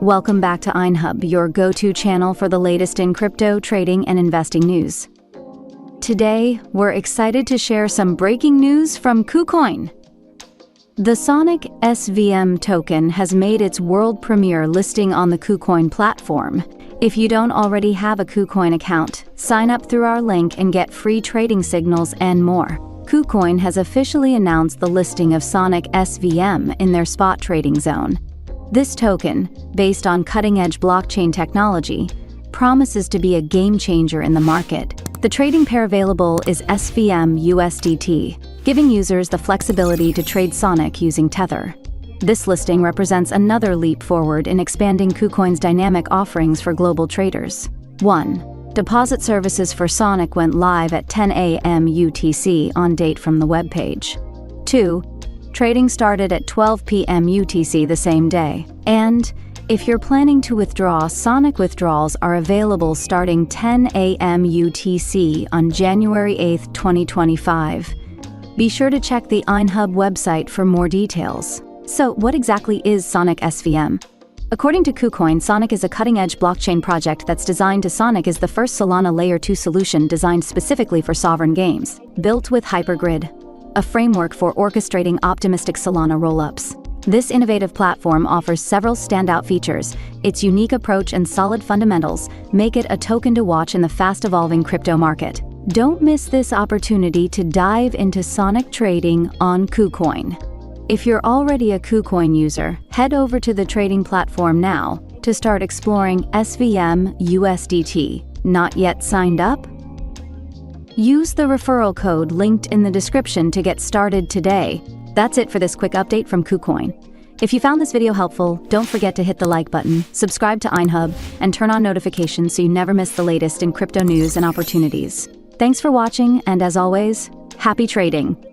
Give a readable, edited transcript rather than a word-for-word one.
Welcome back to EinHub, your go-to channel for the latest in crypto, trading, and investing news. Today, we're excited to share some breaking news from KuCoin. The Sonic SVM token has made its world premiere listing on the KuCoin platform. If you don't already have a KuCoin account, sign up through our link and get free trading signals and more. KuCoin has officially announced the listing of Sonic SVM in their spot trading zone. This token, based on cutting-edge blockchain technology, promises to be a game-changer in the market. The trading pair available is SVM USDT, giving users the flexibility to trade Sonic using Tether. This listing represents another leap forward in expanding KuCoin's dynamic offerings for global traders. 1. Deposit services for Sonic went live at 10 a.m. UTC on date from the webpage. 2. Trading started at 12 p.m. UTC the same day. And if you're planning to withdraw, Sonic withdrawals are available starting 10 a.m. UTC on January 8, 2025. Be sure to check the EinHub website for more details. So, what exactly is Sonic SVM? According to KuCoin, Sonic is a cutting-edge blockchain project that's designed to Sonic is the first Solana Layer 2 solution designed specifically for sovereign games, built with HyperGrid, a framework for orchestrating optimistic Solana rollups. This innovative platform offers several standout features. Its unique approach and solid fundamentals make it a token to watch in the fast-evolving crypto market. Don't miss this opportunity to dive into Sonic trading on KuCoin. If you're already a KuCoin user, head over to the trading platform now to start exploring SVM USDT. Not yet signed up? Use the referral code linked in the description to get started today. That's it for this quick update from KuCoin. If you found this video helpful, don't forget to hit the like button, subscribe to EinHub, and turn on notifications so you never miss the latest in crypto news and opportunities. Thanks for watching, and as always, happy trading!